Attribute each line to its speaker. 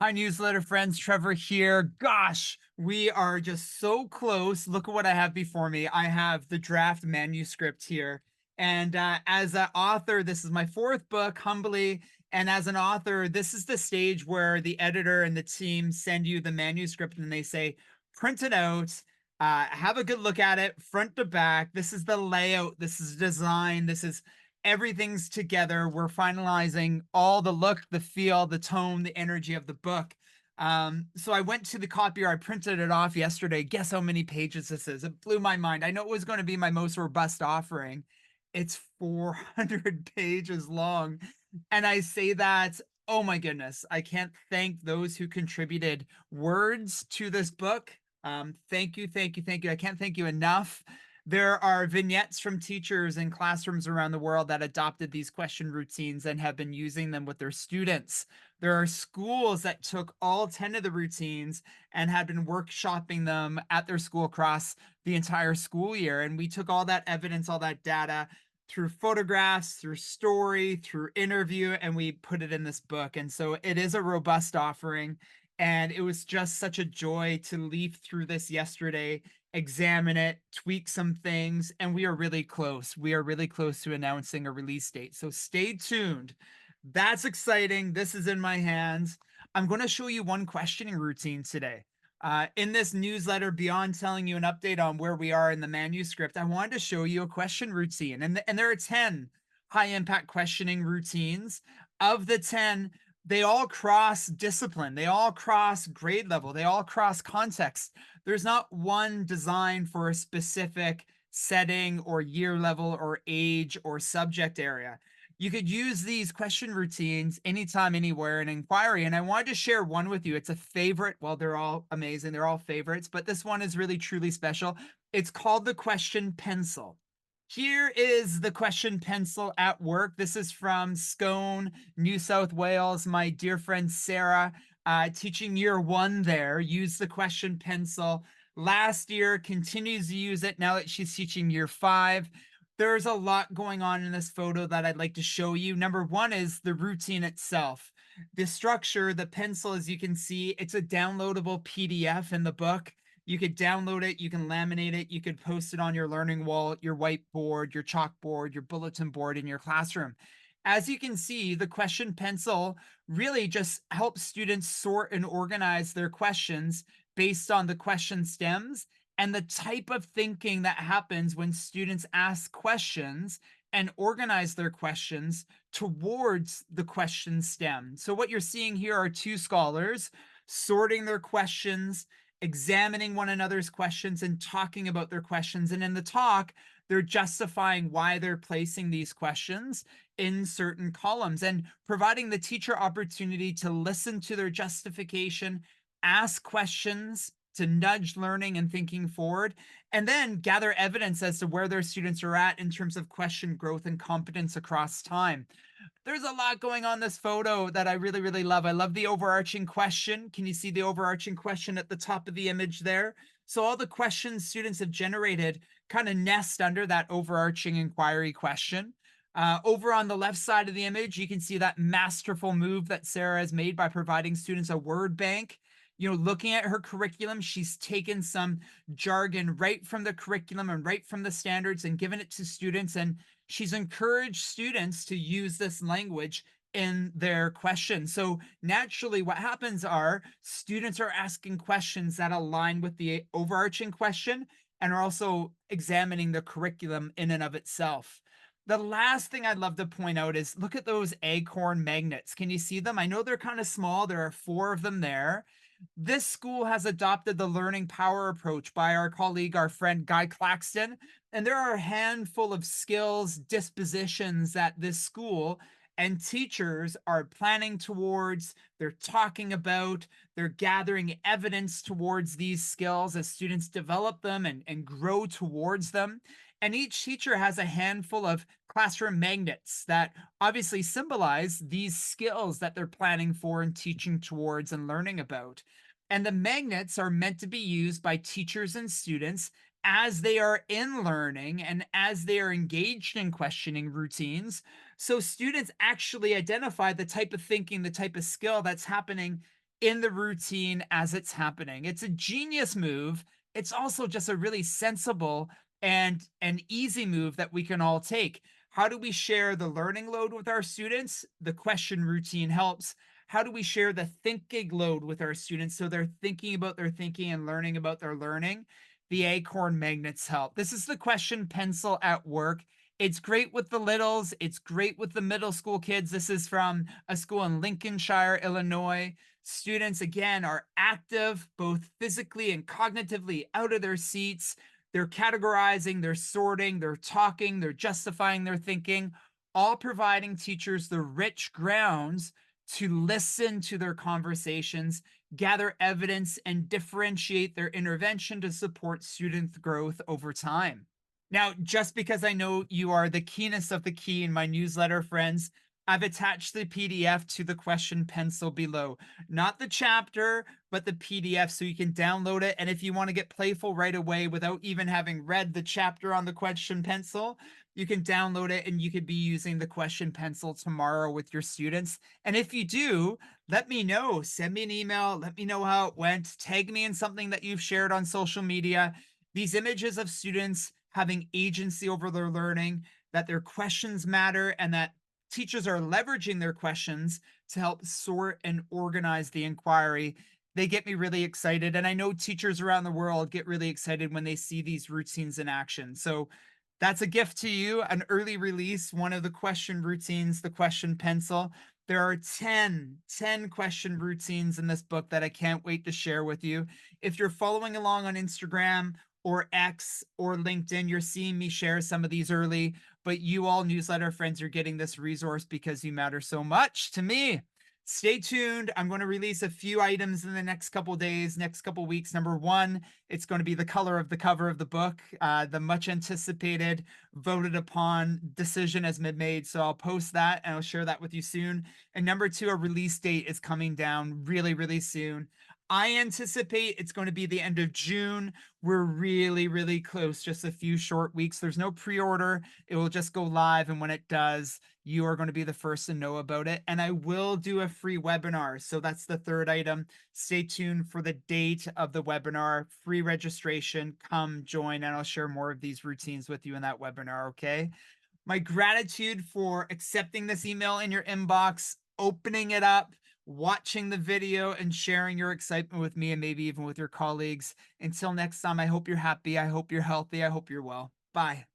Speaker 1: Hi, newsletter friends. Trevor here. Gosh, we are just so close. Look at what I have before me. I have the draft manuscript here. And as an author, this is my fourth book, humbly. And as an author, this is the stage where the editor and the team send you the manuscript and they say, print it out, have a good look at it, front to back. This is the layout, this is design, this is everything's together. We're finalizing all the look, the feel, the tone, the energy of the book. So I went to the copier. I printed it off yesterday. Guess how many pages this is? It blew my mind. I know it was going to be my most robust offering. It's 400 pages long. And I say that, oh my goodness, I can't thank those who contributed words to this book. Thank you, thank you, thank you. I can't thank you enough. There are vignettes from teachers in classrooms around the world that adopted these question routines and have been using them with their students. There are schools that took all 10 of the routines and had been workshopping them at their school across the entire school year. And we took all that evidence, all that data through photographs, through story, through interview, and we put it in this book. And so it is a robust offering. And it was just such a joy to leaf through this yesterday, examine it, tweak some things, and we are really close. We are really close to announcing a release date. So stay tuned. That's exciting. This is in my hands. I'm going to show you one questioning routine today. In this newsletter, beyond telling you an update on where we are in the manuscript, I wanted to show you a question routine. And there are 10 high impact questioning routines. Of the 10, they all cross discipline, they all cross grade level, they all cross context. There's not one design for a specific setting or year level or age or subject area. You could use these question routines anytime, anywhere in inquiry. And I wanted to share one with you. It's a favorite. Well, they're all amazing. They're all favorites, but this one is really, truly special. It's called the question pencil. Here is the question pencil at work. This is from Scone, New South Wales. My dear friend Sarah, teaching year one there, used the question pencil last year, continues to use it now that she's teaching year five. There's a lot going on in this photo that I'd like to show you. Number one is the routine itself. The structure, the pencil, as you can see, it's a downloadable PDF in the book. You could download it, you can laminate it, you could post it on your learning wall, your whiteboard, your chalkboard, your bulletin board in your classroom. As you can see, the question pencil really just helps students sort and organize their questions based on the question stems and the type of thinking that happens when students ask questions and organize their questions towards the question stem. So what you're seeing here are two scholars sorting their questions, examining one another's questions and talking about their questions. And in the talk, they're justifying why they're placing these questions in certain columns and providing the teacher opportunity to listen to their justification, ask questions to nudge learning and thinking forward, and then gather evidence as to where their students are at in terms of question growth and competence across time. There's a lot going on in this photo that I really, really love. I love the overarching question. Can you see the overarching question at the top of the image there? So all the questions students have generated kind of nest under that overarching inquiry question. Over on the left side of the image, you can see that masterful move that Sarah has made by providing students a word bank. You know, looking at her curriculum, she's taken some jargon right from the curriculum and right from the standards and given it to students. And she's encouraged students to use this language in their questions. So naturally, what happens are students are asking questions that align with the overarching question and are also examining the curriculum in and of itself. The last thing I'd love to point out is look at those acorn magnets. Can you see them? I know they're kind of small. There are four of them there. This school has adopted the learning power approach by our colleague, our friend Guy Claxton. And there are a handful of skills, dispositions that this school and teachers are planning towards, they're talking about, they're gathering evidence towards these skills as students develop them and grow towards them. And each teacher has a handful of classroom magnets that obviously symbolize these skills that they're planning for and teaching towards and learning about. And the magnets are meant to be used by teachers and students as they are in learning and as they are engaged in questioning routines. So students actually identify the type of thinking, the type of skill that's happening in the routine as it's happening. It's a genius move. It's also just a really sensible and an easy move that we can all take. How do we share the learning load with our students? The question routine helps. How do we share the thinking load with our students so they're thinking about their thinking and learning about their learning? The acorn magnets help. This is the question pencil at work. It's great with the littles. It's great with the middle school kids. This is from a school in Lincolnshire, Illinois. Students, again, are active both physically and cognitively out of their seats. They're categorizing, they're sorting, they're talking, they're justifying their thinking, all providing teachers the rich grounds to listen to their conversations, gather evidence, and differentiate their intervention to support student growth over time. Now, just because I know you are the keenest of the key in my newsletter, friends, I've attached the PDF to the question pencil below. Not the chapter, but the PDF so you can download it. And if you want to get playful right away without even having read the chapter on the question pencil, you can download it and you could be using the question pencil tomorrow with your students. And if you do, let me know. Send me an email. Let me know how it went. Tag me in something that you've shared on social media. These images of students having agency over their learning, that their questions matter, and that teachers are leveraging their questions to help sort and organize the inquiry. They get me really excited. And I know teachers around the world get really excited when they see these routines in action. So that's a gift to you, an early release, one of the question routines, the question pencil. There are 10 question routines in this book that I can't wait to share with you. If you're following along on Instagram or X or LinkedIn, you're seeing me share some of these early, but you all newsletter friends are getting this resource because you matter so much to me. Stay tuned. I'm going to release a few items in the next couple days, next couple weeks. Number one, it's going to be the color of the cover of the book. The much anticipated, voted upon decision has been made. So I'll post that and I'll share that with you soon. And number two, a release date is coming down really, really soon. I anticipate it's going to be the end of June. We're really, really close, just a few short weeks. There's no pre order. It will just go live. And when it does, you are going to be the first to know about it. And I will do a free webinar. So that's the third item. Stay tuned for the date of the webinar, free registration. Come join, and I'll share more of these routines with you in that webinar. Okay. My gratitude for accepting this email in your inbox, opening it up, watching the video, and sharing your excitement with me and maybe even with your colleagues. Until next time, I hope you're happy. I hope you're healthy. I hope you're well. Bye.